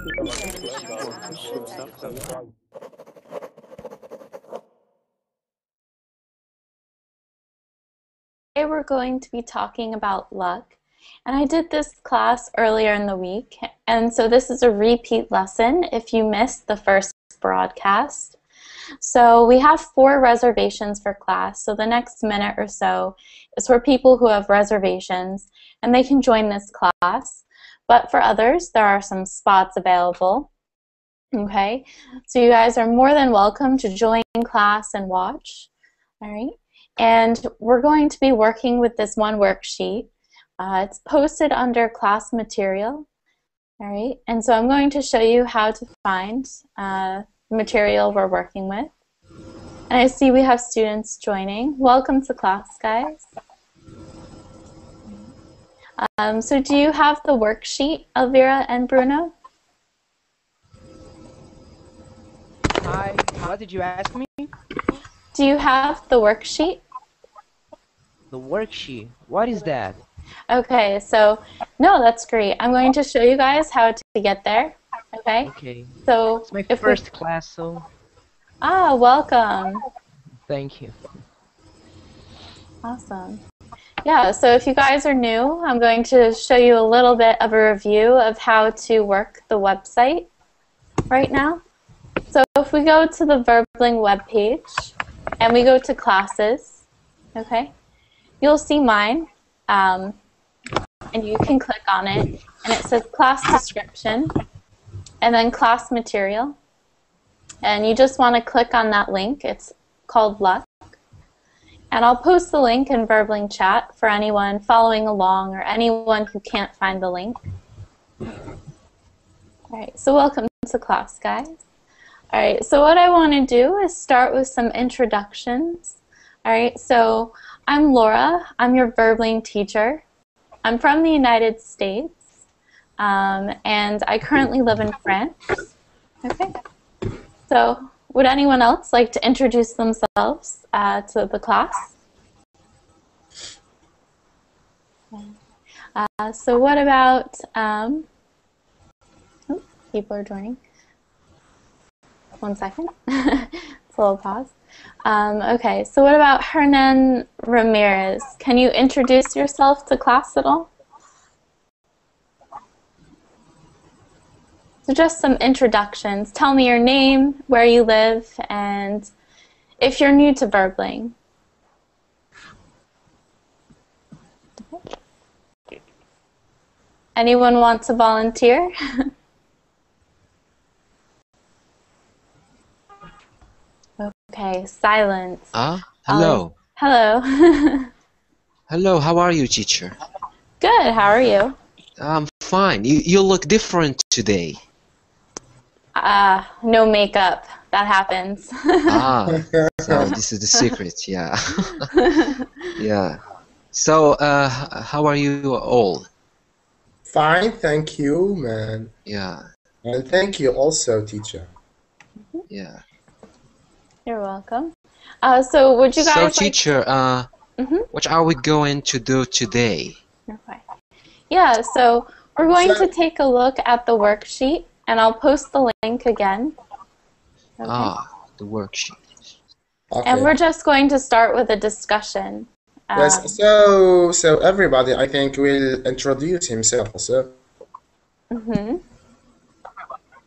Today we're going to be talking about luck, and I did this class earlier in the week, and so this is a repeat lesson if you missed the first broadcast. So we have 4 reservations for class, so the next minute or so is for people who have reservations, and they can join this class, but for others there are some spots available. Okay, so you guys are more than welcome to join class and watch. All right. And we're going to be working with this one worksheet. It's posted under class material. All right, and so I'm going to show you how to find the material we're working with. And I see we have students joining. Welcome to class, guys. So do you have the worksheet, Elvira and Bruno? Hi, what did you ask me? Do you have the worksheet? The worksheet, what is that? Okay, so, no, that's great. I'm going to show you guys how to get there, okay? Okay. So, It's my first class, so... Ah, welcome. Thank you. Awesome. Yeah, so if you guys are new, I'm going to show you a little bit of a review of how to work the website right now. So if we go to the Verbling webpage and we go to classes, okay, you'll see mine, and you can click on it, and it says class description, and then class material, and you just want to click on that link. It's called Luck, and I'll post the link in Verbling chat for anyone following along or anyone who can't find the link. All right, so welcome to class, guys. All right, so what I want to do is start with some introductions. All right, so I'm Laura. I'm your Verbling teacher. I'm from the United States, and I currently live in France. Okay, so would anyone else like to introduce themselves to the class? So what about, oh, people are joining. 1 second. It's a little pause. Okay, so what about Hernan Ramirez? Can you introduce yourself to class at all? So just some introductions. Tell me your name, where you live, and if you're new to Verbling. Anyone want to volunteer? Okay, silence. Hello. Hello. Hello, how are you, teacher? Good, how are you? I'm fine. You look different today. No makeup. That happens. So this is the secret, yeah. Yeah. So, how are you all? Fine, thank you, man. Yeah. And thank you also, teacher. Yeah. You're welcome. So would you guys So, like teacher, what are we going to do today? Okay. Yeah, so we're going to take a look at the worksheet, and I'll post the link again. Okay. The worksheet. Okay. And we're just going to start with a discussion. Yes, so everybody, I think, will introduce himself also.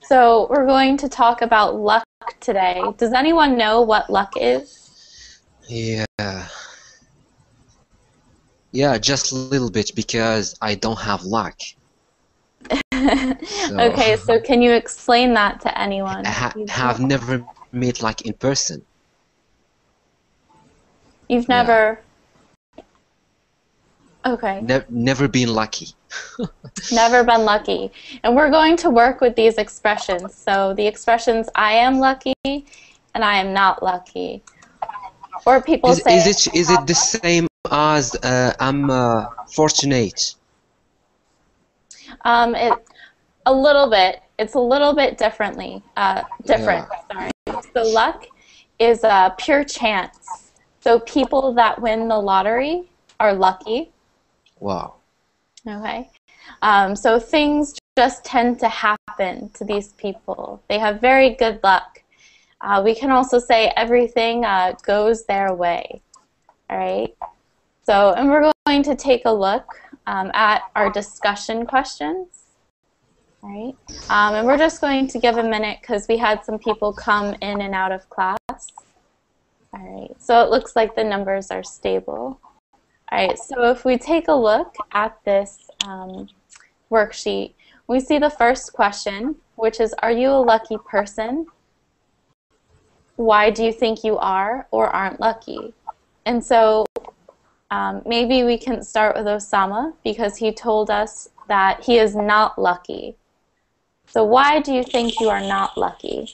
So we're going to talk about luck today. Does anyone know what luck is? Yeah. Yeah, just a little bit because I don't have luck. Okay, so can you explain that to anyone? Have never met like in person. You've never... Okay. Never been lucky. Never been lucky. And we're going to work with these expressions. So the expressions I am lucky and I am not lucky. Or people say... Is it the same as I'm fortunate? A little bit. It's a little bit different. Sorry. So luck is pure chance. So people that win the lottery are lucky. Wow. Okay. So things just tend to happen happen to these people. They have very good luck. We can also say everything goes their way. All right. So, and we're going to take a look at our discussion questions. All right. And we're just going to give a minute because we had some people come in and out of class. All right. So it looks like the numbers are stable. All right. So if we take a look at this worksheet, we see the first question, which is, are you a lucky person? Why do you think you are or aren't lucky? And so maybe we can start with Osama because he told us that he is not lucky. So why do you think you are not lucky?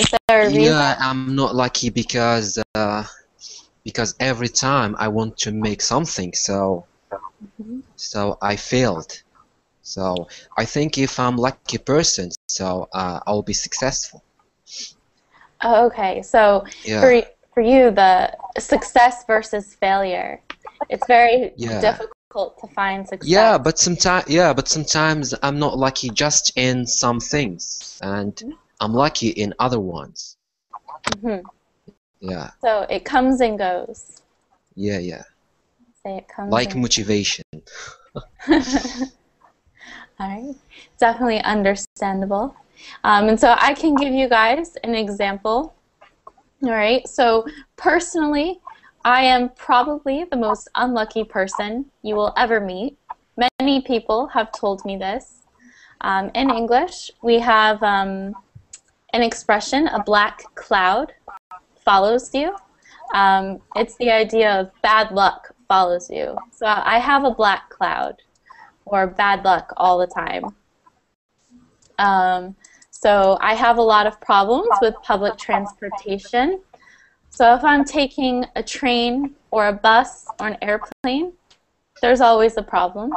Is there a reason? Yeah, I'm not lucky because every time I want to make something, so I failed. So I think if I'm lucky person, so I'll be successful. Okay, so Yeah. for you, the success versus failure, it's very Yeah. difficult to find success. Yeah, but sometimes I'm not lucky just in some things, and I'm lucky in other ones. Yeah. So it comes and goes. Yeah. Say it comes Like and motivation. All right, definitely understandable. And so I can give you guys an example. All right, so personally, I am probably the most unlucky person you will ever meet. Many people have told me this. In English, we have an expression, a black cloud follows you. It's the idea of bad luck follows you. So I have a black cloud, or bad luck all the time. So I have a lot of problems with public transportation. So if I'm taking a train or a bus or an airplane, there's always a problem.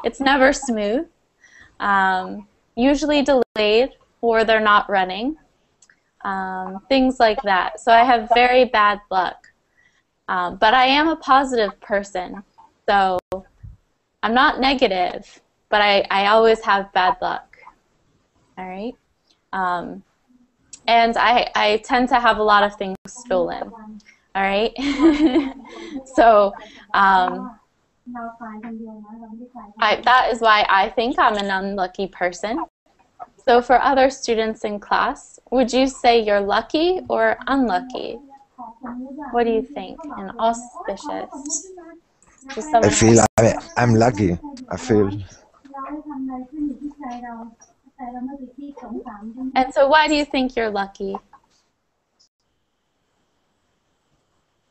It's never smooth. Usually delayed, or they're not running. Things like that. So I have very bad luck. But I am a positive person. So I'm not negative, but I always have bad luck. All right? And I tend to have a lot of things stolen. All right? So that is why I think I'm an unlucky person. So for other students in class, would you say you're lucky or unlucky? What do you think? And auspicious? I feel I'm lucky. I feel. And so why do you think you're lucky?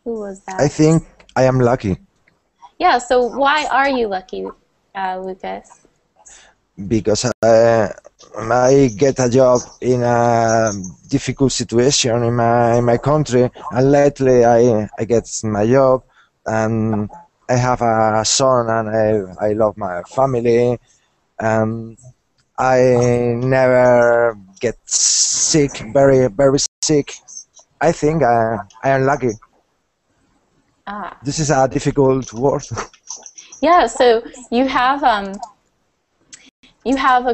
Who was that? I think I am lucky Yeah, so why are you lucky, Lucas? because I get a job in a difficult situation in my country, and lately I get my job, and I have a son, and I love my family, and I never get sick, very sick. I think I am lucky. This is a difficult word. Yeah, so you have a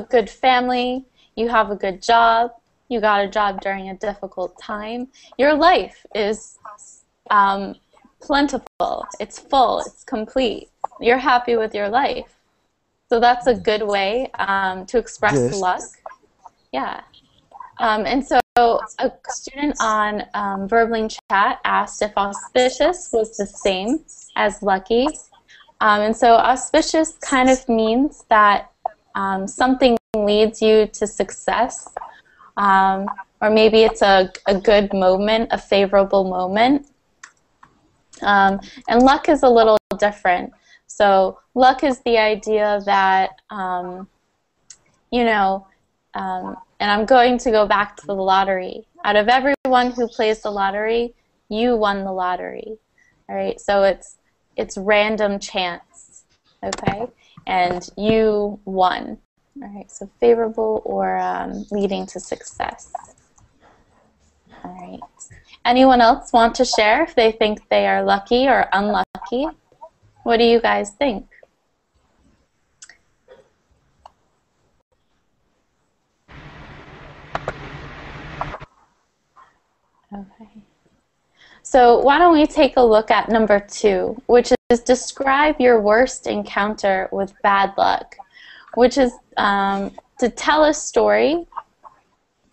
good family, you have a good job, you got a job during a difficult time. Your life is plentiful, it's full, it's complete. You're happy with your life. So that's a good way to express Yes. luck. Yeah. And so a student on Verbling Chat asked if auspicious was the same as lucky. And so auspicious kind of means that something leads you to success, or maybe it's a good moment, a favorable moment. And luck is a little different. So luck is the idea that, and I'm going to go back to the lottery. Out of everyone who plays the lottery, you won the lottery. All right, so it's random chance, okay? And you won. All right, so favorable or leading to success. All right. Anyone else want to share if they think they are lucky or unlucky? What do you guys think? Okay. So why don't we take a look at number 2, which is describe your worst encounter with bad luck, which is to tell a story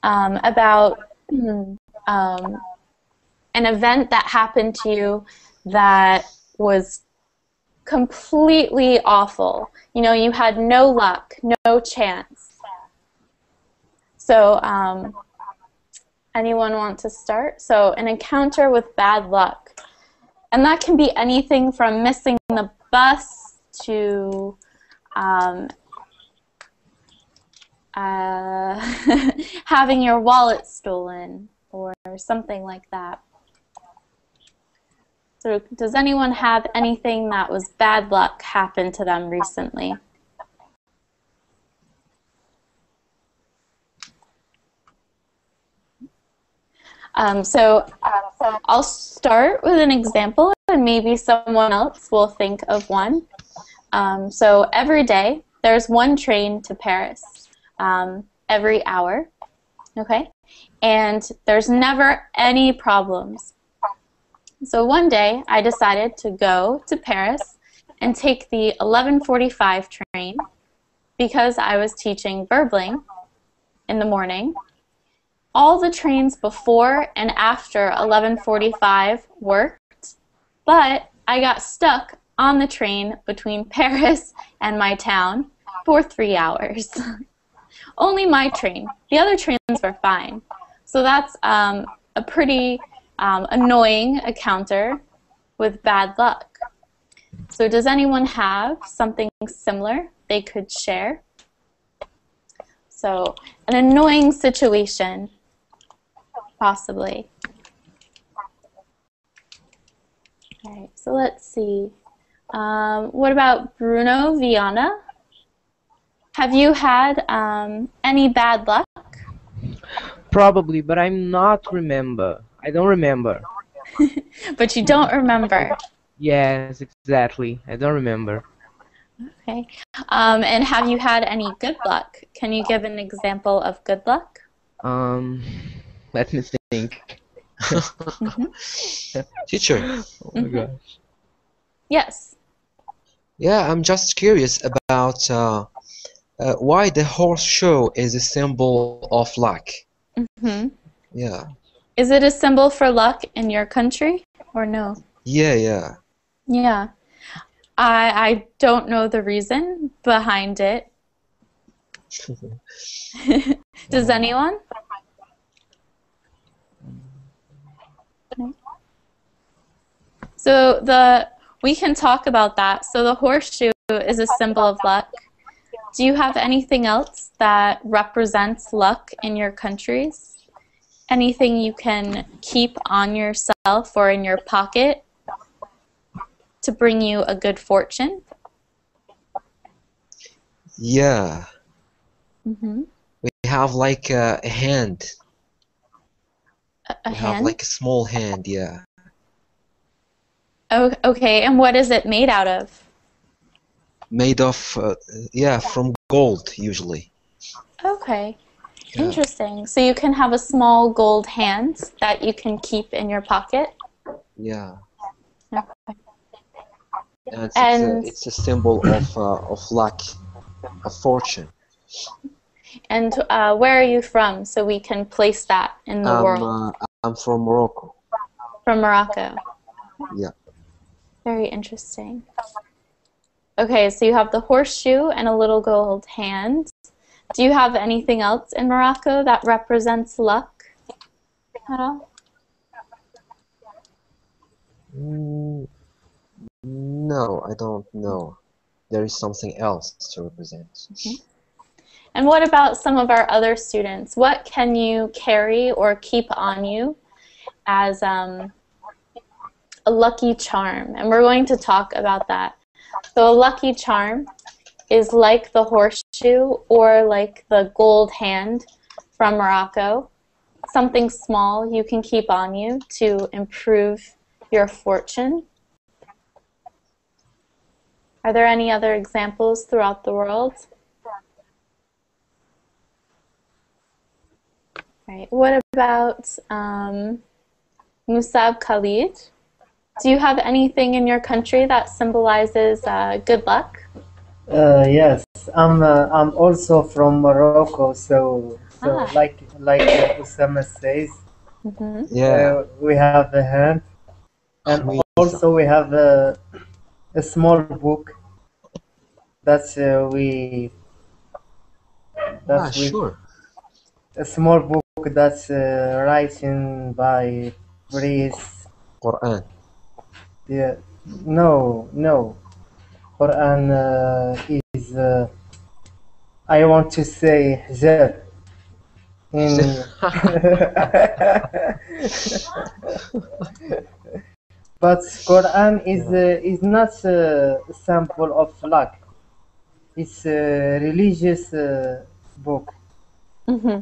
about an event that happened to you that was completely awful. You know, you had no luck, no chance. So anyone want to start? So an encounter with bad luck. And that can be anything from missing the bus to having your wallet stolen or something like that. So does anyone have anything that was bad luck happen to them recently? So I'll start with an example and maybe someone else will think of one. So every day there's one train to Paris every hour, okay? And there's never any problems. So one day I decided to go to Paris and take the 11:45 train because I was teaching Verbling in the morning. All the trains before and after 11:45 worked, but I got stuck on the train between Paris and my town for 3 hours. Only my train. The other trains were fine. So that's a pretty annoying encounter with bad luck. So does anyone have something similar they could share? So an annoying situation, possibly. All right, so let's see. What about Bruno Viana? Have you had any bad luck? Probably, but I'm not remember. I don't remember. But you don't remember. Yes, exactly. I don't remember. Okay. And have you had any good luck? Can you give an example of good luck? Let me think. Teacher. Oh my gosh. Yes. Yeah, I'm just curious about why the horseshoe is a symbol of luck. Yeah. Is it a symbol for luck in your country or no? Yeah. Yeah. I don't know the reason behind it. Does anyone? So we can talk about that. So the horseshoe is a symbol of luck. Do you have anything else that represents luck in your countries? Anything you can keep on yourself or in your pocket to bring you a good fortune? Yeah. Mm-hmm. We have like a hand. A We hand? have like a small hand, yeah. Oh, okay, and what is it made out of? Made of, yeah, from gold usually. Okay, Yeah. interesting. So you can have a small gold hand that you can keep in your pocket? Yeah. Okay. And it's a symbol of luck, of fortune. And where are you from so we can place that in the world? I'm from Morocco. From Morocco. Yeah. Very interesting. Okay, so you have the horseshoe and a little gold hand. Do you have anything else in Morocco that represents luck at all? No, I don't know. There is something else to represent. Mm-hmm. And what about some of our other students? What can you carry or keep on you as a lucky charm? And we're going to talk about that. So a lucky charm is like the horseshoe or like the gold hand from Morocco. Something small you can keep on you to improve your fortune. Are there any other examples throughout the world? Right. What about Musab Khalid. Do you have anything in your country that symbolizes good luck? Yes, I'm also from Morocco, so Ah. like Usama says, Mm-hmm. Yeah. we have a hand, and Khmisa. also we have a small book that Ah, we sure. a small book that's written by priests. Quran. Yeah, no, Quran is I want to say hijab in but Quran is not a sample of luck. It's a religious book. Mm-hmm.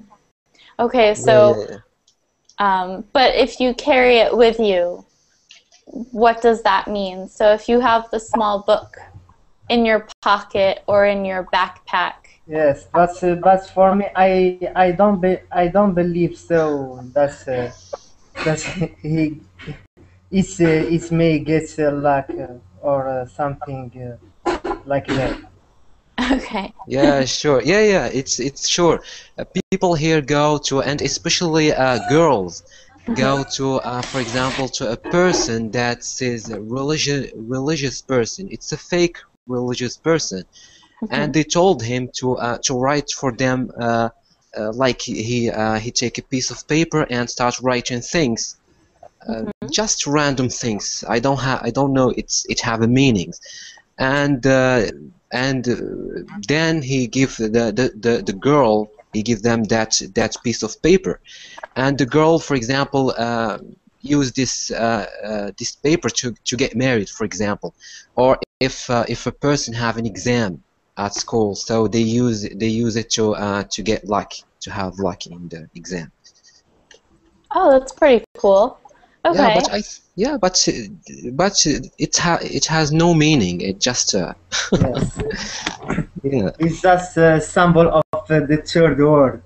Okay, Yeah, so, yeah, but if you carry it with you, what does that mean? So if you have the small book in your pocket or in your backpack. Yes, but for me, I don't believe so. That he it may get luck or something like that. Okay. yeah, sure. Yeah, yeah. It's sure. People here go to, and especially girls, go to, for example, to a person that says a religious person. It's a fake religious person, and they told him to write for them. Like he take a piece of paper and start writing things, just random things. I don't know. It have a meaning, and then he give the girl, he give them that piece of paper, and the girl, for example, use this paper to get married, for example, or if a person have an exam at school, so they use it to get luck, to have luck in the exam. Oh, that's pretty cool. Yeah, Okay. but it has no meaning. It just Yes, yeah, it's just a symbol of the third world.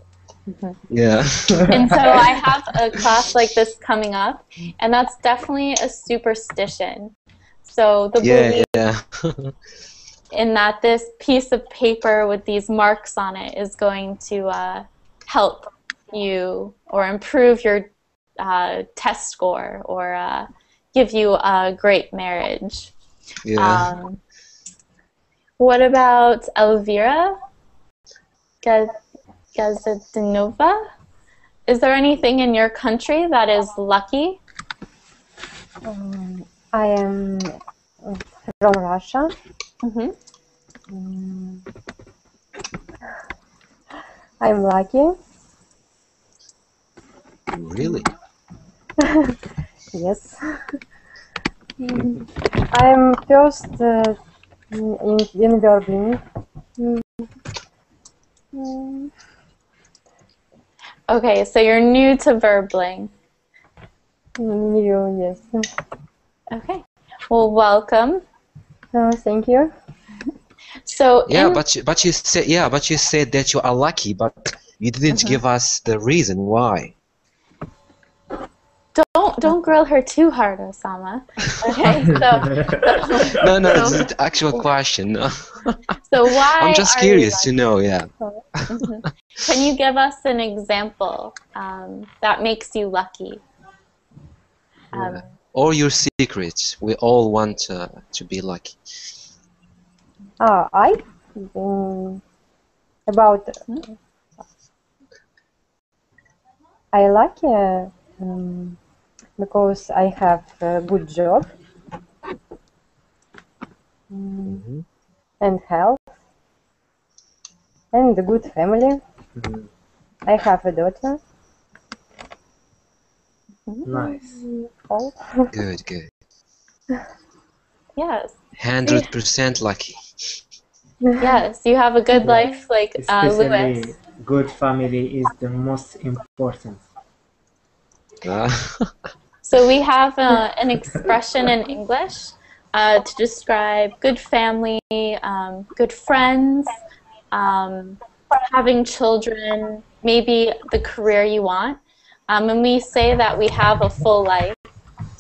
yeah. And so I have a class like this coming up, and that's definitely a superstition. So the Yeah, belief yeah. in that this piece of paper with these marks on it is going to help you or improve your test score or give you a great marriage. Yeah. What about Elvira Gazadanova? Is there anything in your country that is lucky? I am from Russia. Mm-hmm. I'm lucky. Really? Yes. I'm first in Berlin. Okay, so you're new to Verbling. New, yes. Okay. Well, welcome. Thank you. So Yeah, in, but you said that you are lucky, but you didn't give us the reason why. don't grill her too hard, Osama. Okay, No, no, it's an actual question. so why I'm just are you curious to lucky? know. Yeah. Can you give us an example that makes you lucky? Yeah. Or your secrets. We all want to be lucky. About I like because I have a good job and health and a good family. I have a daughter. Nice. All. Good, good. Yes. 100% lucky. Yes, you have a good life like Especially Lewis. good family is the most important. So we have an expression in English to describe good family, good friends, having children, maybe the career you want. And we say that we have a full life.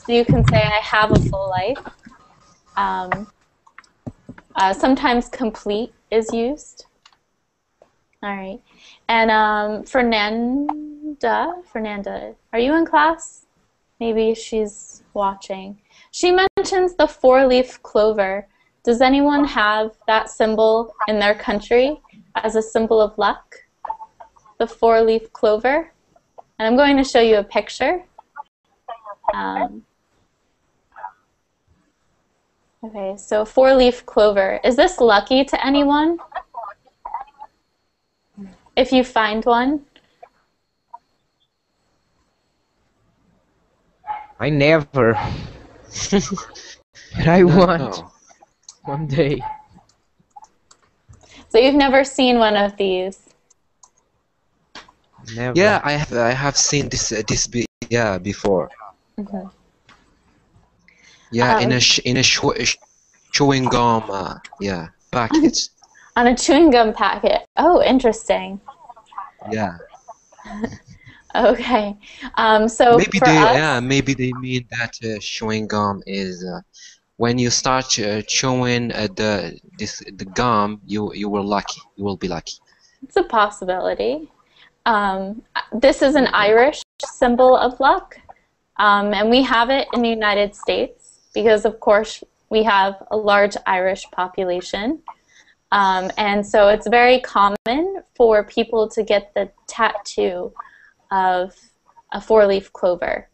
So you can say, I have a full life. Sometimes complete is used. All right. And Fernanda, are you in class? Maybe she's watching. She mentions the four-leaf clover. Does anyone have that symbol in their country as a symbol of luck? The four-leaf clover? And I'm going to show you a picture. Okay, so four-leaf clover. Is this lucky to anyone? If you find one? I never. But I want No. one day. So you've never seen one of these? Never. Yeah, I have seen this before. Mm-hmm. Yeah, in a chewing gum package. On a chewing gum packet. Oh, interesting. Yeah. Okay. So Maybe for us, maybe they mean that chewing gum is when you start chewing the gum, you were lucky. You will be lucky. it's a possibility. This is an Irish symbol of luck, and we have it in the United States because, of course, we have a large Irish population. And so it's very common for people to get the tattoo of a four-leaf clover.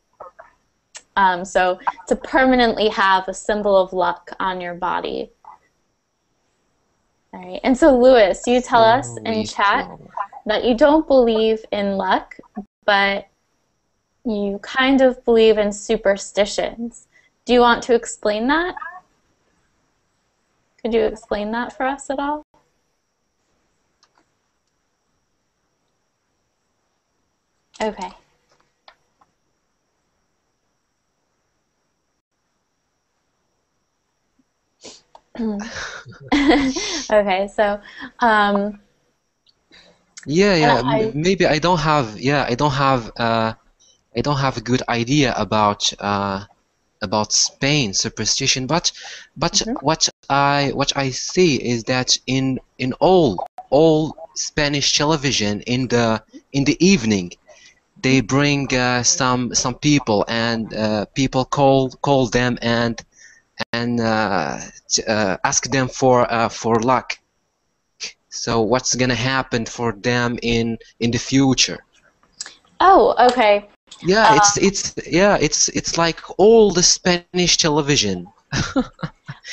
So to permanently have a symbol of luck on your body. All right. And so, Lewis, you tell us in chat that you don't believe in luck, but you kind of believe in superstitions. Do you want to explain that? Could you explain that for us at all? Okay. Okay, so maybe I don't have a good idea about Spain superstition, but what I see is that in all Spanish television in the evening they bring some people, and people call them and ask them for luck. So what's gonna happen for them in the future? oh, okay. Yeah, it's like all the Spanish television.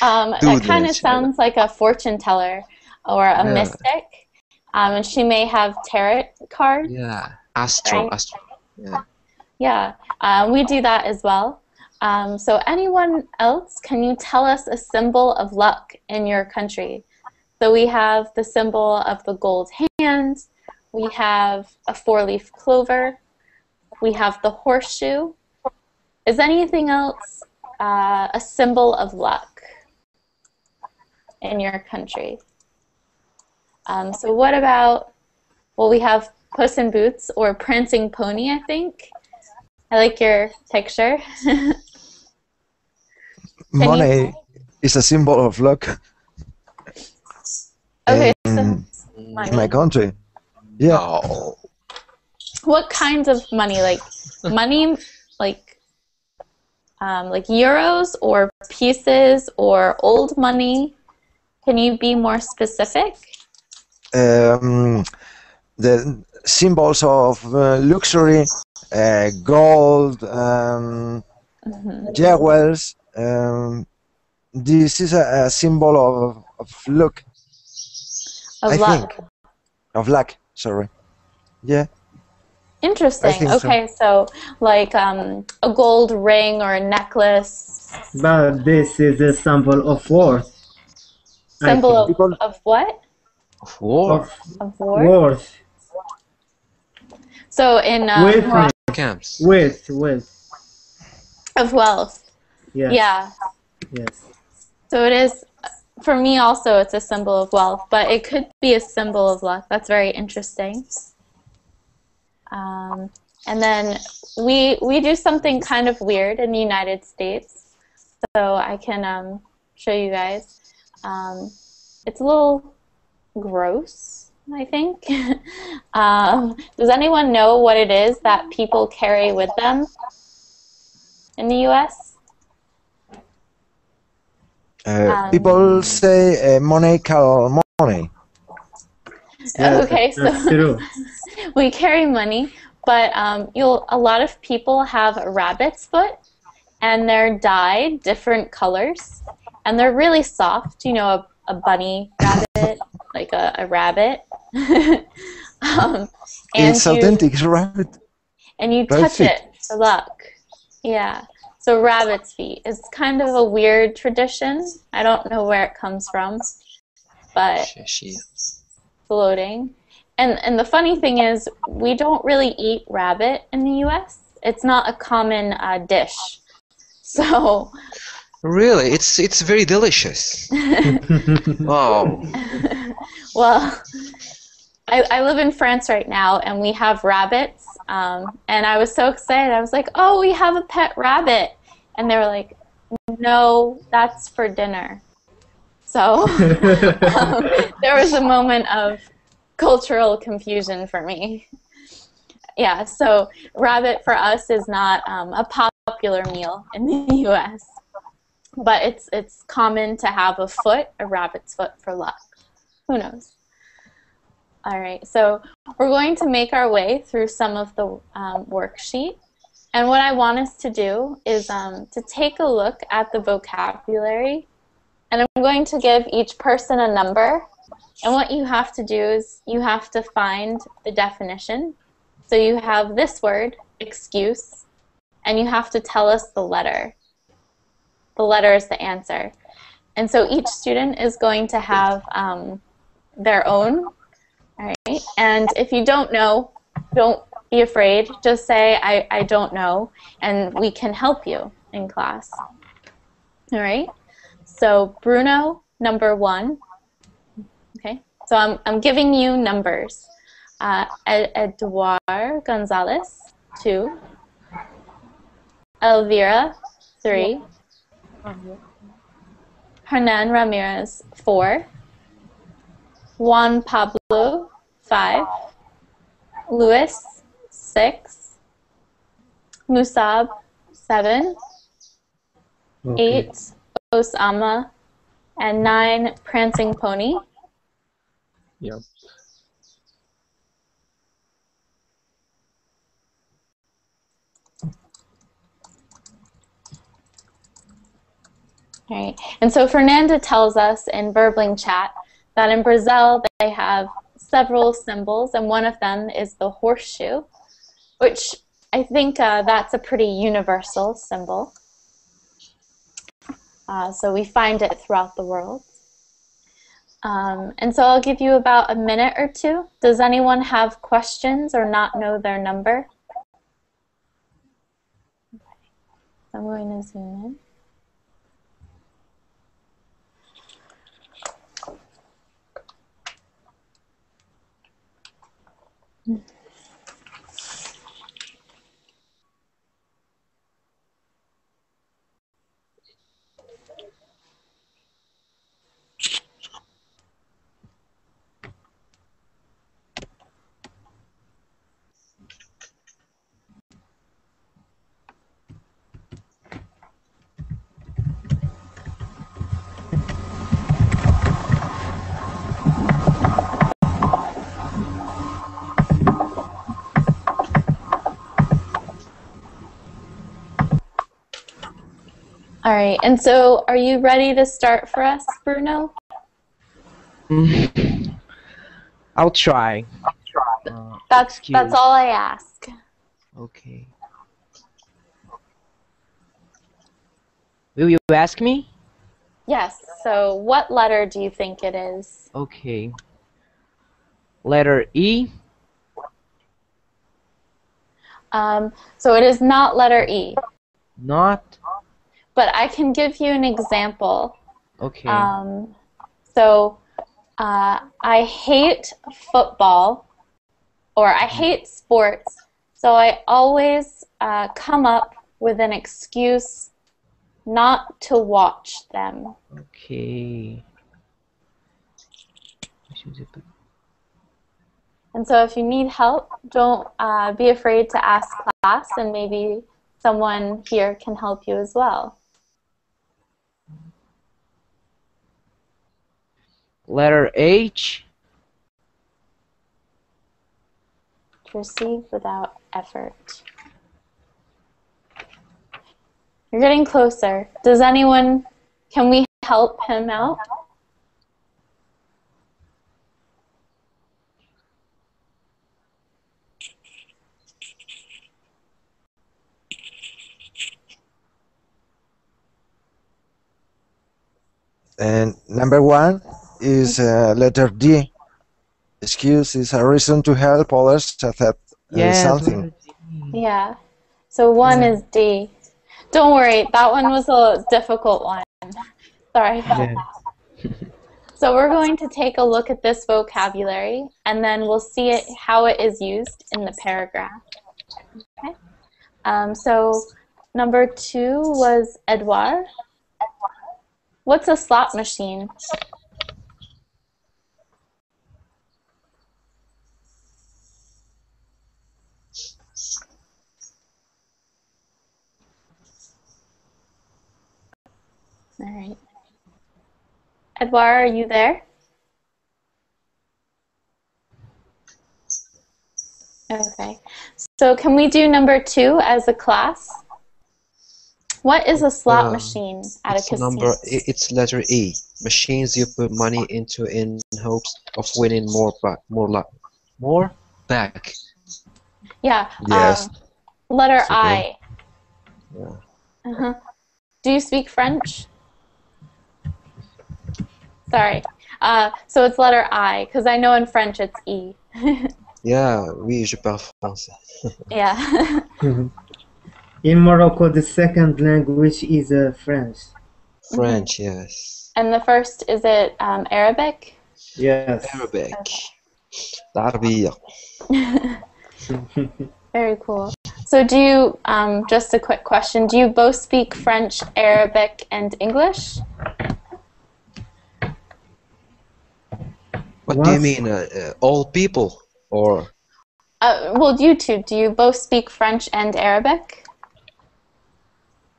That kind of sounds like a fortune teller or a mystic. And she may have tarot cards. Yeah, astro. Yeah. Yeah, we do that as well. So anyone else, can you tell us a symbol of luck in your country? So we have the symbol of the gold hand. We have a four-leaf clover. We have the horseshoe. Is anything else a symbol of luck in your country? So what about, well, we have Puss in Boots or Prancing Pony, I think. I like your picture. Money is a symbol of luck. Okay, in my country. Yeah. Oh. What kinds of money? Like money, like euros or pieces or old money? Can you be more specific? The symbols of luxury, gold, jewels. This is a symbol of luck. Of luck. Think. Of luck, sorry. Yeah. Interesting. Okay, so like a gold ring or a necklace. But this is a symbol of worth. Symbol of what? Of war. Of war? Worth. So in Camps. Wealth. Of wealth. Yes. Yeah. Yes. So it is, for me also, it's a symbol of wealth, but it could be a symbol of luck. That's very interesting. And then we do something kind of weird in the United States. So I can show you guys. It's a little gross, I think. Does anyone know what it is that people carry with them in the U.S.? People say money call money. Yeah, Okay, that's so true. we carry money, but a lot of people have a rabbit's foot, and they're dyed different colors, and they're really soft. You know, a bunny rabbit, like a rabbit. And It's you authentic rabbit. and you Rabbit touch feet. it for luck. Yeah. So rabbit's feet is kind of a weird tradition. I don't know where it comes from, but floating. And the funny thing is, we don't really eat rabbit in the U.S. It's not a common dish. So. Really, it's very delicious. Wow. Well, I live in France right now, and we have rabbits. And I was so excited. I was like, "Oh, we have a pet rabbit," and they were like, "No, that's for dinner." So there was a moment of cultural confusion for me. Yeah, so rabbit for us is not a popular meal in the U.S., but it's common to have a rabbit's foot for luck. Who knows? All right, so we're going to make our way through some of the worksheet. And what I want us to do is to take a look at the vocabulary. And I'm going to give each person a number. And what you have to do is you have to find the definition. So you have this word, excuse, and you have to tell us the letter. The letter is the answer. And so each student is going to have their own. All right. And if you don't know, don't be afraid. Just say, I don't know, and we can help you in class. All right. So Bruno, number 1. Okay. So I'm giving you numbers. Eduard Gonzalez, 2. Elvira, 3. Hernan Ramirez, 4. Juan Pablo, 5. Luis, 6. Musab, 7. Okay. 8. Osama, and 9. Prancing Pony. Yep. All right. And so Fernanda tells us in Verbling chat that in Brazil they have several symbols, and one of them is the horseshoe, which I think that's a pretty universal symbol. So we find it throughout the world. And so I'll give you about a minute or two. Does anyone have questions or not know their number? Okay. I'm going to zoom in. All right, and so are you ready to start for us, Bruno? I'll try. That's Excuse. all I ask. Okay. Will you ask me? Yes, so what letter do you think it is? Okay. Letter E. So it is not letter E, Not. but I can give you an example. Okay. So I hate football, or I hate sports So I always come up with an excuse not to watch them. Okay. And so if you need help, don't be afraid to ask class, and maybe someone here can help you as well. Letter H. To receive without effort. You're getting closer. Does anyone, can we help him out? And number one is letter D. Excuse is a reason to help others accept Yes, something. letter D. Yeah. So one is D. Don't worry, that one was a difficult one. Sorry about Yeah. that. So we're going to take a look at this vocabulary, and then we'll see it, how it is used in the paragraph. Okay. So number 2 was Edouard. What's a slot machine? All right. Edouard, are you there? Okay. So can we do number 2 as a class? What is a slot machine at a casino? It's letter E. Machines you put money into in hopes of winning more back. Yeah. Yes. Letter It's okay. I. Yeah. Do you speak French? Sorry. So it's letter I, because I know in French it's E. Yeah, oui, je parle français. Yeah. In Morocco, the second language is French. French, yes. And the first, is it Arabic? Yes. Arabic. العربية. Very cool. So do you, just a quick question, do you both speak French, Arabic, and English? What do you mean, all people, or? Well, you two, do you both speak French and Arabic?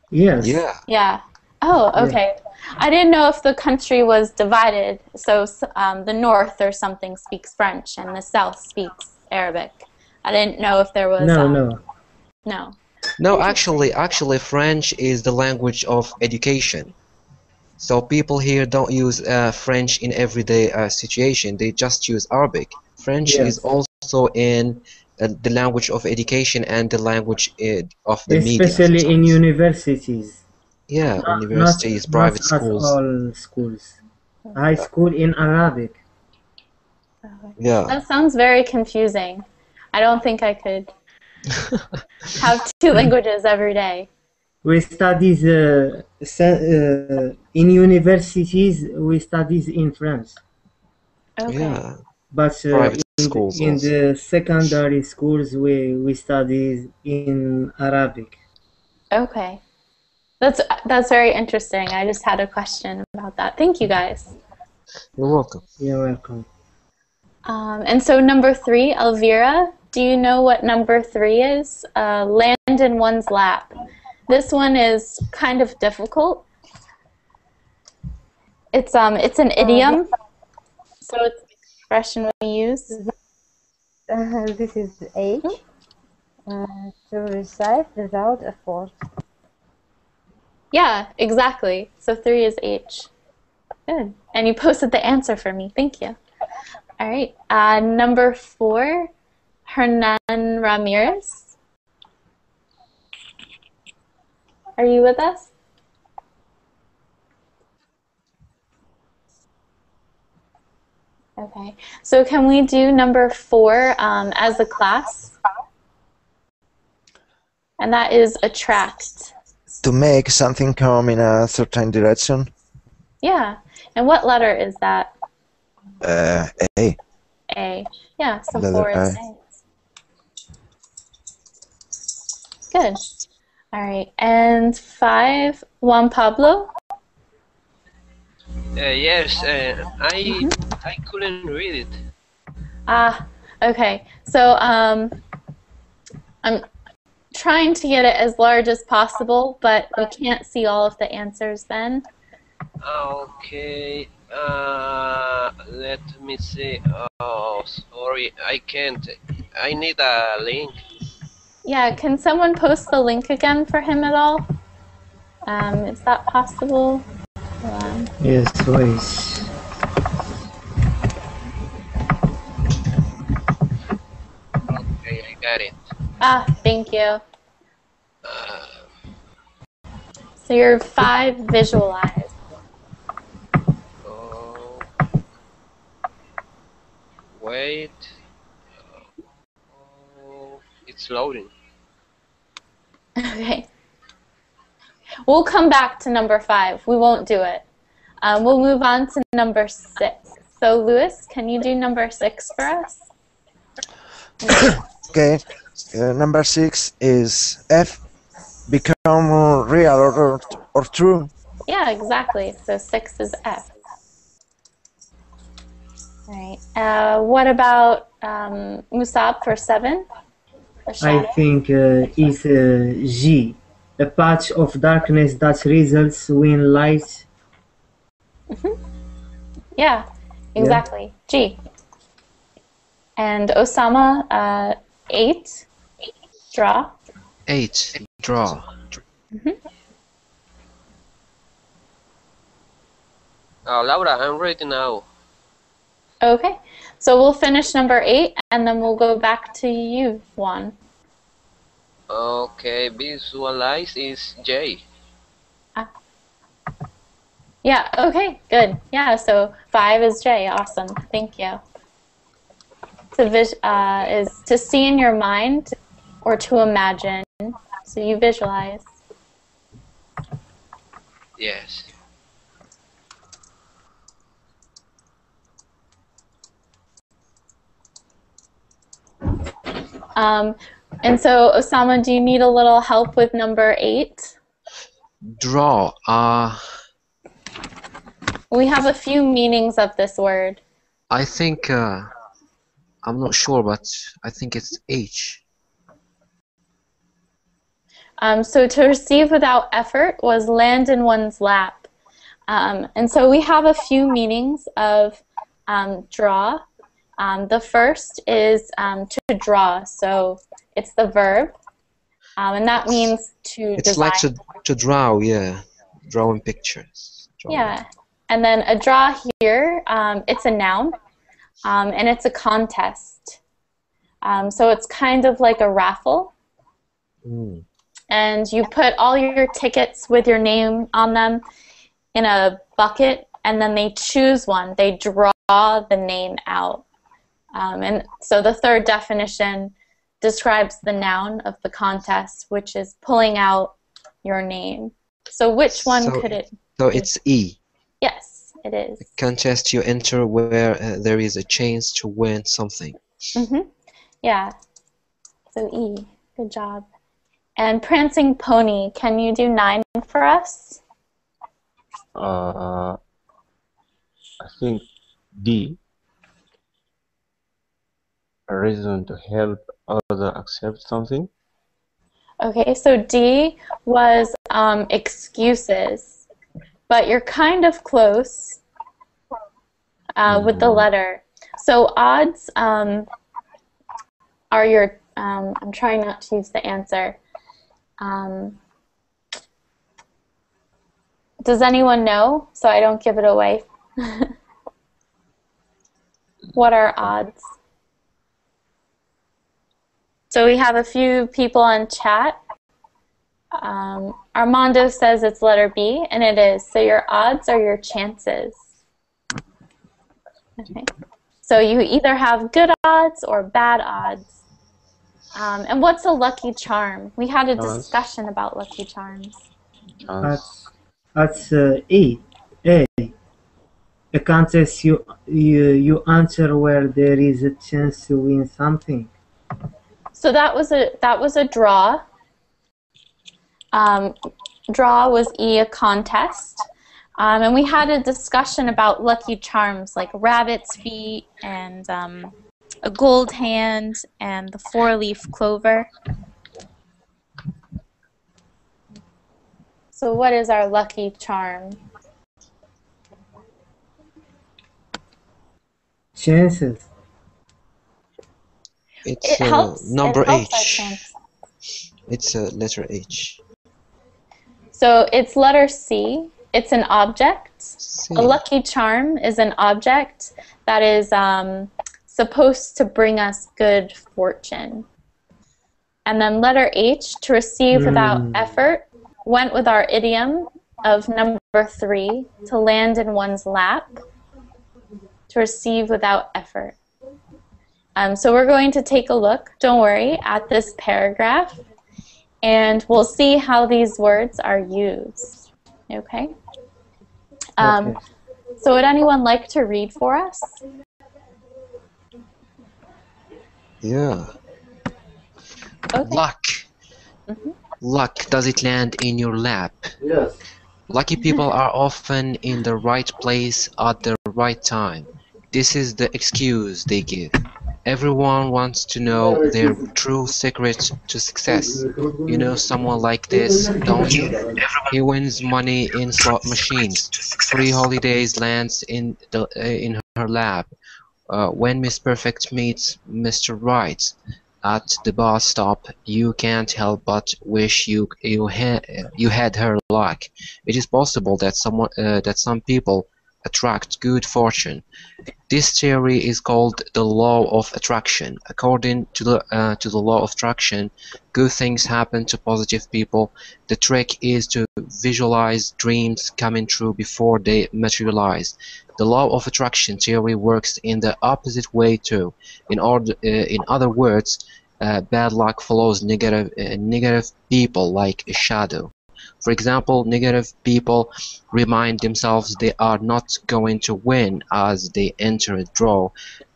Yes. Yeah. Yeah. Oh, okay. I didn't know if the country was divided, so the north or something speaks French and the south speaks Arabic. I didn't know if there was... No. No, actually, French is the language of education. So people here don't use French in everyday situation. They just use Arabic. French is also in the language of education and the language of the media. Especially in universities. Yeah, universities, private not schools. all schools. High school in Arabic. Yeah. That sounds very confusing. I don't think I could have 2 languages every day. We studies in universities. We studies in French. Okay. Yeah. But Private schools in also. the secondary schools, we study in Arabic. Okay. That's very interesting. I just had a question about that. Thank you, guys. You're welcome. You're welcome. And so number 3, Elvira, do you know what number 3 is? Land in one's lap. This one is kind of difficult. It's an idiom, so it's an expression we use. This is H. To receive without effort. Yeah, exactly. So 3 is H. Good. And you posted the answer for me. Thank you. All right. Number 4, Hernan Ramirez. Are you with us? Okay. So can we do number 4 as a class? And that is attract. To make something come in a certain direction. Yeah. And what letter is that? A. A. Yeah, so Letter 4 is A. A. Good. All right. And 5, Juan Pablo. Yes, I couldn't read it. Ah, okay. So I'm trying to get it as large as possible, but we can't see all of the answers then. Okay, let me see. Oh, sorry, I can't. I need a link. Yeah, can someone post the link again for him at all? Is that possible? Hold on. Yes, wait. Okay, I got it. Ah, thank you. So you're 5 visualize. Oh, wait. Oh, it's loading. Okay. We'll come back to number 5. We won't do it. We'll move on to number 6. So Lewis, can you do number 6 for us? Okay. Number 6 is F. Become real or true. Yeah, exactly. So 6 is F. All right. What about Musab for 7? I think it's G, a patch of darkness that results when light. Yeah, exactly. G. And Osama, 8, draw. 8, draw. Laura, I'm ready now. Okay, so we'll finish number 8, and then we'll go back to you, Juan. Okay, visualize is J. Yeah, okay, good. Yeah, so 5 is J. Awesome. Thank you. Is to see in your mind or to imagine. So you visualize. Yes. And so, Osama, do you need a little help with number 8? Draw. We have a few meanings of this word. I think I'm not sure, but I think it's H. So to receive without effort was land in one's lap. And so we have a few meanings of draw. The first is to draw. So it's the verb. And that means to It's design. like to draw, yeah. Drawing pictures. Drawing. Yeah. And then a draw here, it's a noun. And it's a contest. So it's kind of like a raffle. And you put all your tickets with your name on them in a bucket, and then they choose one. They draw the name out. And so the third definition describes the noun of the contest, which is pulling out your name. So which one could it be? So it's E. Yes, it is. A contest you enter where there is a chance to win something. Yeah. So E. Good job. And prancing pony, can you do 9 for us? I think D. A reason to help others accept something. Okay, so D was excuses, but you're kind of close with the letter. So odds are your, I'm trying not to use the answer. Does anyone know, so I don't give it away? What are odds? So we have a few people on chat. Armando says it's letter B, and it is. So your odds are your chances. Okay. So you either have good odds or bad odds. And what's a lucky charm? We had a discussion about lucky charms. That's A. A contest you answer where there is a chance to win something. So that was a draw. draw was E, a contest. And we had a discussion about lucky charms like rabbit's feet and a gold hand and the four-leaf clover. So what is our lucky charm? Chances. It's It helps. number It helps our H. chance. It's letter H. So it's letter C. It's an object. C. A lucky charm is an object that is supposed to bring us good fortune. And then letter H, to receive without effort, went with our idiom of number 3, to land in one's lap, to receive without effort. So we're going to take a look, don't worry, at this paragraph, and we'll see how these words are used. Okay? So would anyone like to read for us? Yeah. Okay. Luck. Luck. Does it land in your lap? Yes. Lucky people are often in the right place at the right time. This is the excuse they give. Everyone wants to know their true secret to success. You know someone like this, don't you? He wins money in slot machines. Free holidays lands in her lap. When Miss Perfect meets Mr. Right at the bus stop, you can't help but wish you had her luck. It is possible that some people attract good fortune. This theory is called the law of attraction. According to the law of attraction, good things happen to positive people. The trick is to visualize dreams coming true before they materialize. The law of attraction theory works in the opposite way too. In other words, bad luck follows negative people like a shadow. For example, negative people remind themselves they are not going to win as they enter a draw.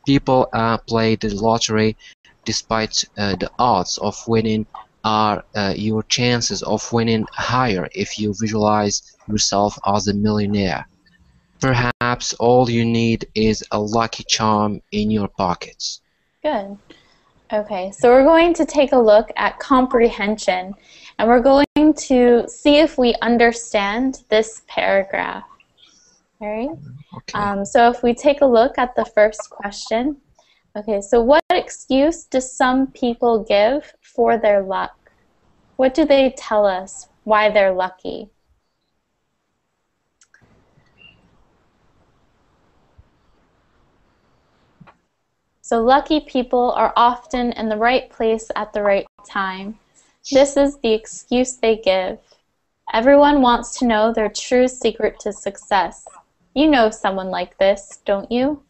People play the lottery despite the odds of winning are your chances of winning higher if you visualize yourself as a millionaire. Perhaps all you need is a lucky charm in your pockets. Good. Okay, so we're going to take a look at comprehension, and we're going to see if we understand this paragraph. All right? Okay. So if we take a look at the first question, okay, so what excuse do some people give for their luck? What do they tell us why they're lucky? So lucky people are often in the right place at the right time. This is the excuse they give. Everyone wants to know their true secret to success. You know someone like this, don't you?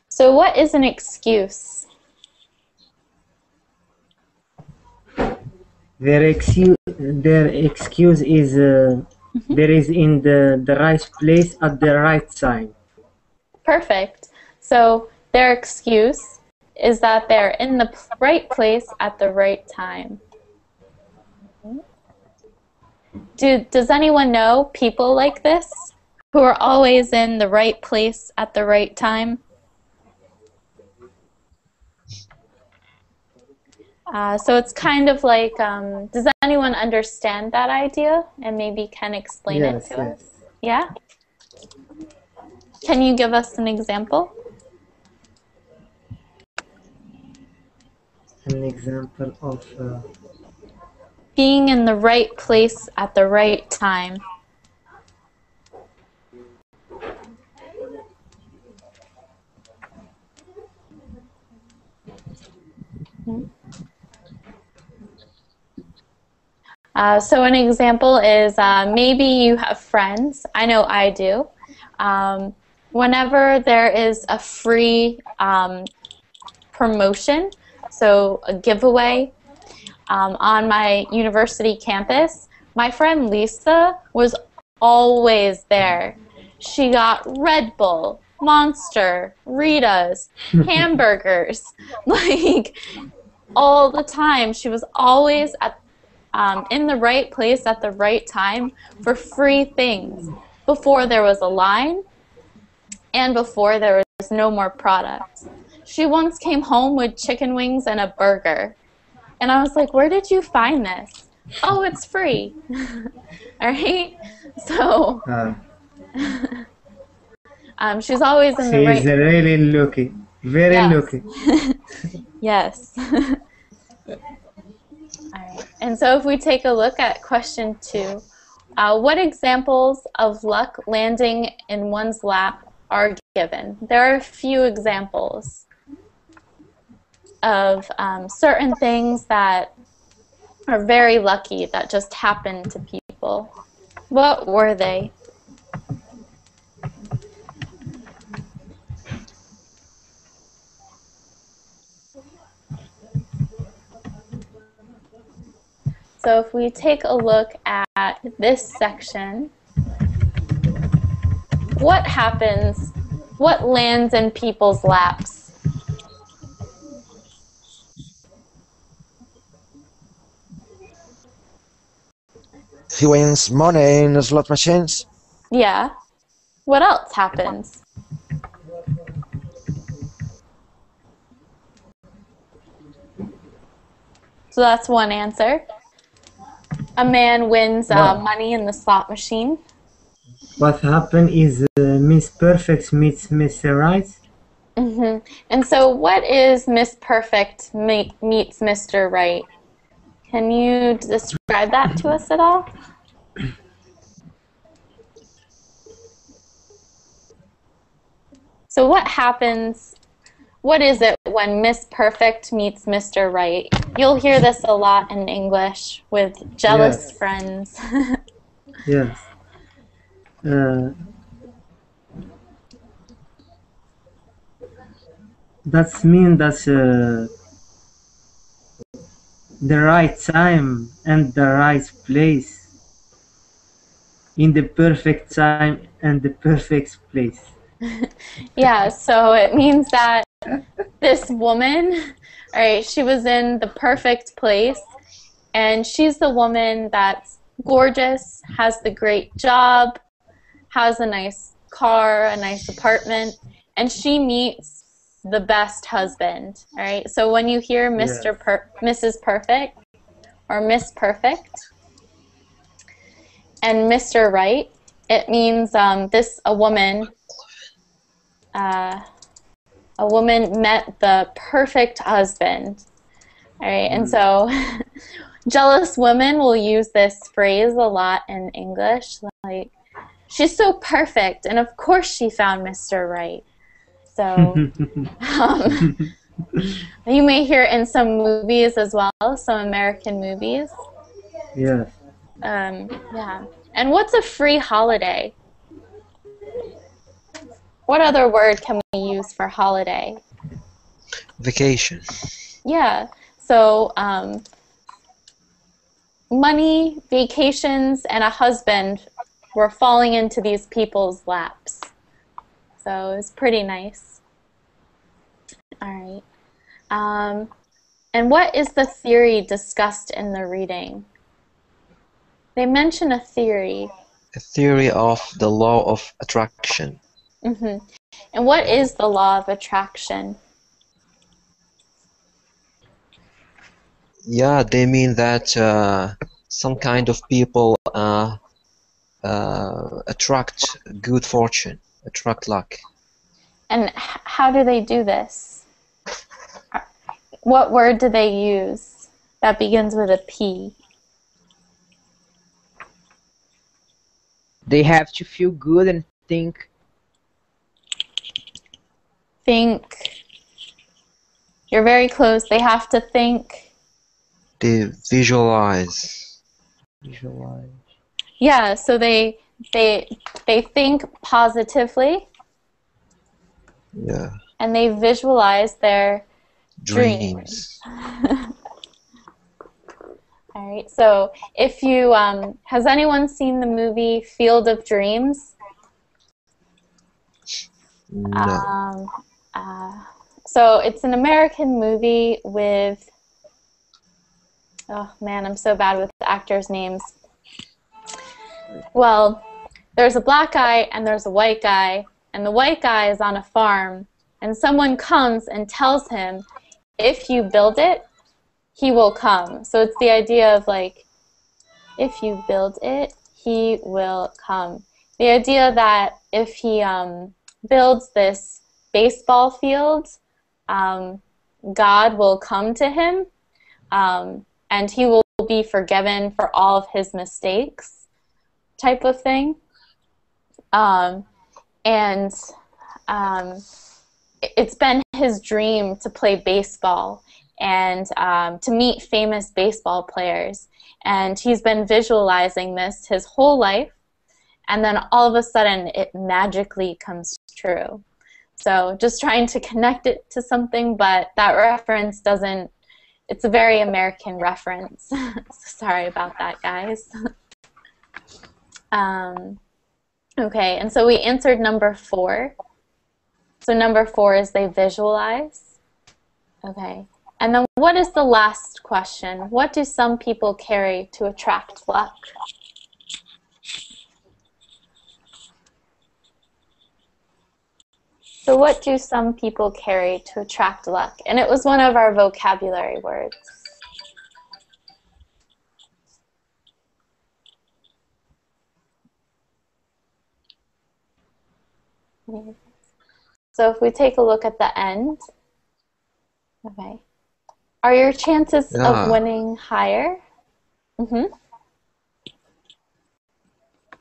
So what is an excuse? Their excuse is there is in the right place at the right time. Perfect. So their excuse is that they're in the right place at the right time. Does anyone know people like this who are always in the right place at the right time? So it's kind of like, does anyone understand that idea and maybe can explain it to us? Yeah? Can you give us an example? An example of being in the right place at the right time. So an example is maybe you have friends. I know I do. Whenever there is a free promotion, so a giveaway on my university campus, my friend Lisa was always there. She got Red Bull, Monster, Rita's, hamburgers. Like, all the time. She was always at in the right place at the right time for free things before there was a line and before there was no more products. She once came home with chicken wings and a burger. And I was like, where did you find this? Oh, it's free. All right? So she's always in the right. She's really lucky. Very Yes. lucky. Yes. All right. And so if we take a look at question 2, what examples of luck landing in one's lap are given? There are a few examples of certain things that are very lucky that just happen to people. What were they? So if we take a look at this section, what happens? What lands in people's laps? He wins money in slot machines. Yeah. What else happens? So that's one answer. A man wins money in the slot machine. What happened is Miss Perfect meets Mr. Right. And so what is Miss Perfect meets Mr. Right? Can you describe that to us at all? So what happens, what is it when Miss Perfect meets Mr. Right? You'll hear this a lot in English with jealous friends. Yes. That means that the right time and the right place, in the perfect time and the perfect place. Yeah, so it means that this woman, right, she was in the perfect place, and she's the woman that's gorgeous, has the great job, has a nice car, a nice apartment, and she meets the best husband, all right? So when you hear Mrs. Perfect or Miss Perfect and Mr. Right, it means a woman met the perfect husband, all right? And so jealous women will use this phrase a lot in English, like, she's so perfect, and of course she found Mr. Right. So you may hear it in some movies as well, some American movies. Yes. Yeah. And what's a free holiday? What other word can we use for holiday? Vacation. Yeah. So money, vacations, and a husband were falling into these people's laps. So it's pretty nice. All right. And what is the theory discussed in the reading? They mention a theory. A theory of the law of attraction. And what is the law of attraction? Yeah, they mean that some kind of people attract good fortune, attract luck. And how do they do this? What word do they use that begins with a P? They have to feel good and think. Think. You're very close. They have to think. They visualize. Visualize. Yeah, so they think positively. Yeah. And they visualize their Dreams. All right. So, if you has anyone seen the movie Field of Dreams? No. So it's an American movie with Oh man, I'm so bad with the actors' names. Well, there's a black guy and there's a white guy, and the white guy is on a farm, and someone comes and tells him, if you build it, he will come. So it's the idea of like, if you build it, he will come. The idea that if he builds this baseball field, God will come to him, and he will be forgiven for all of his mistakes, type of thing. It's been his dream to play baseball and to meet famous baseball players. And he's been visualizing this his whole life, and then all of a sudden it magically comes true. So just trying to connect it to something, but that reference doesn't, it's a very American reference. Sorry about that, guys. Okay, and so we answered number 4. So number 4 is they visualize. Okay, and then what is the last question? What do some people carry to attract luck? So what do some people carry to attract luck? And it was one of our vocabulary words. So if we take a look at the end, okay, are your chances of winning higher? Mm-hmm.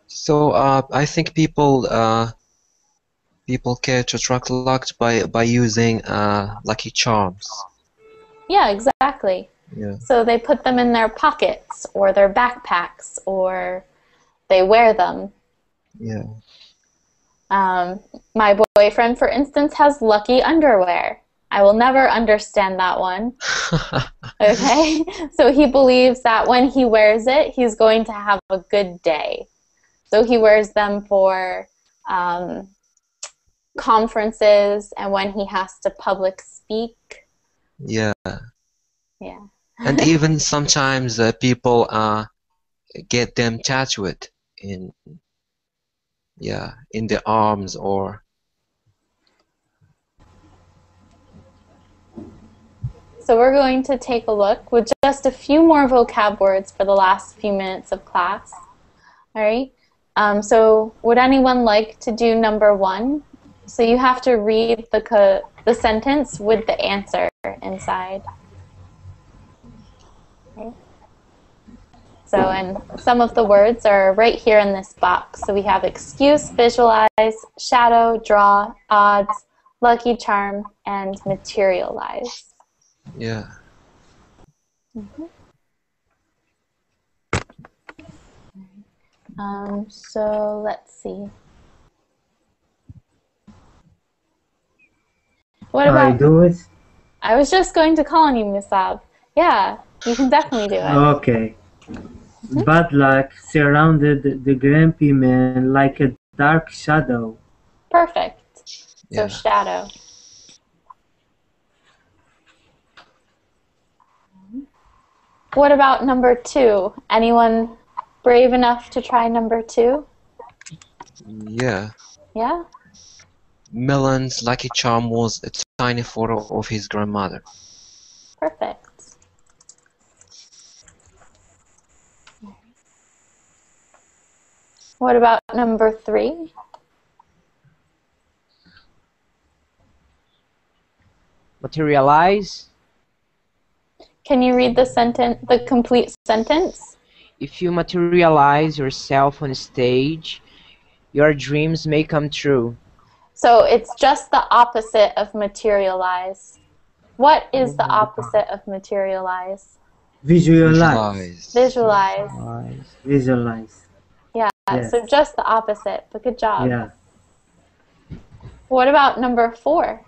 So I think people care to attract luck by using lucky charms. Yeah, exactly. Yeah. So they put them in their pockets or their backpacks, or they wear them. Yeah. My boyfriend, for instance, has lucky underwear. I will never understand that one. Okay? So he believes that when he wears it, he's going to have a good day. So he wears them for conferences and when he has to public speak. Yeah. Yeah. And even sometimes people get them tattooed in the arms or. So we're going to take a look with just a few more vocab words for the last few minutes of class. All right. So would anyone like to do number 1? So you have to read the sentence with the answer inside. Okay. So, and some of the words are right here in this box. So we have excuse, visualize, shadow, draw, odds, lucky charm, and materialize. Yeah. Mm-hmm. So let's see. What about? I do it? I was just going to call on you, Musab. Yeah, you can definitely do it. Okay. Bad luck surrounded the grumpy man like a dark shadow. Perfect. So Yeah. shadow. What about number 2? Anyone brave enough to try number 2? Yeah. Yeah? Melon's lucky charm was a tiny photo of his grandmother. Perfect. What about number 3? Materialize. Can you read the complete sentence? If you materialize yourself on stage, your dreams may come true. So it's just the opposite of materialize. What is the opposite of materialize? Visualize. Visualize. Visualize. Yeah, Yes. so just the opposite, but good job. Yeah. What about number 4?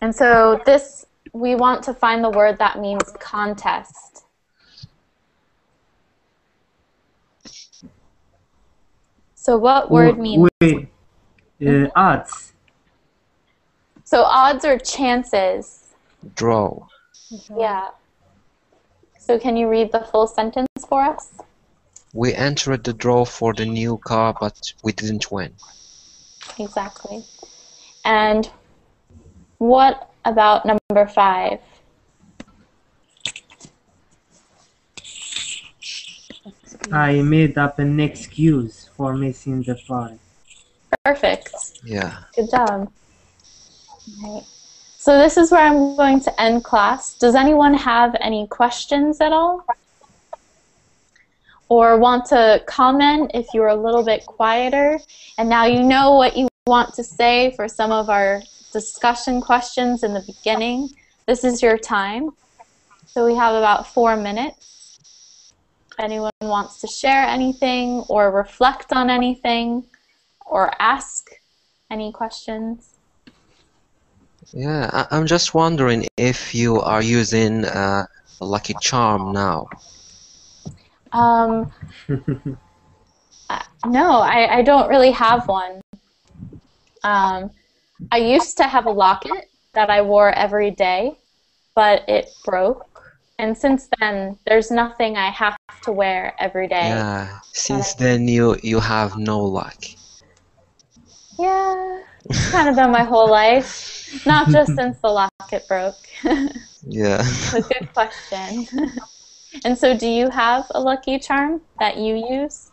And so this, we want to find the word that means contest. So what word means? Odds. So odds or chances. Draw. Yeah. So can you read the full sentence for us? We entered the draw for the new car, but we didn't win. Exactly. And what about number 5? I made up an excuse for missing the party. Perfect. Yeah. Good job. Right. So this is where I'm going to end class. Does anyone have any questions at all? Or want to comment if you're a little bit quieter? And now you know what you want to say for some of our discussion questions in the beginning. This is your time. So we have about 4 minutes. If anyone wants to share anything or reflect on anything or ask any questions. Yeah, I'm just wondering if you are using a lucky charm now. No, I don't really have one. I used to have a locket that I wore every day, but it broke. And since then, there's nothing I have to wear every day. Yeah, since then you have no luck. Yeah, it's kind of been my whole life. Not just since the locket broke. Yeah. A good question. And so do you have a lucky charm that you use?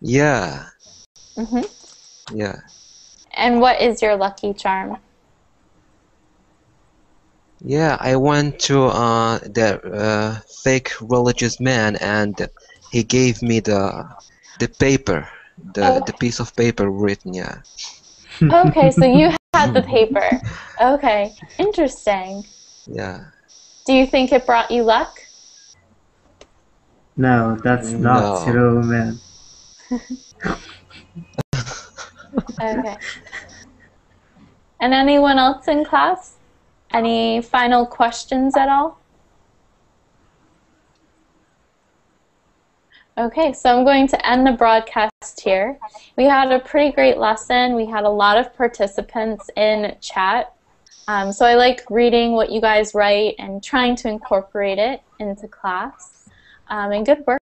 Yeah. Mm-hmm. Yeah. And what is your lucky charm? Yeah, I went to the fake religious man, and he gave me the paper, the piece of paper written. Yeah. Okay, so you had the paper. Okay, interesting. Yeah. Do you think it brought you luck? No, that's not true, man. Okay. And anyone else in class? Any final questions at all? Okay, so I'm going to end the broadcast here. We had a pretty great lesson. We had a lot of participants in chat. So I like reading what you guys write and trying to incorporate it into class. And good work.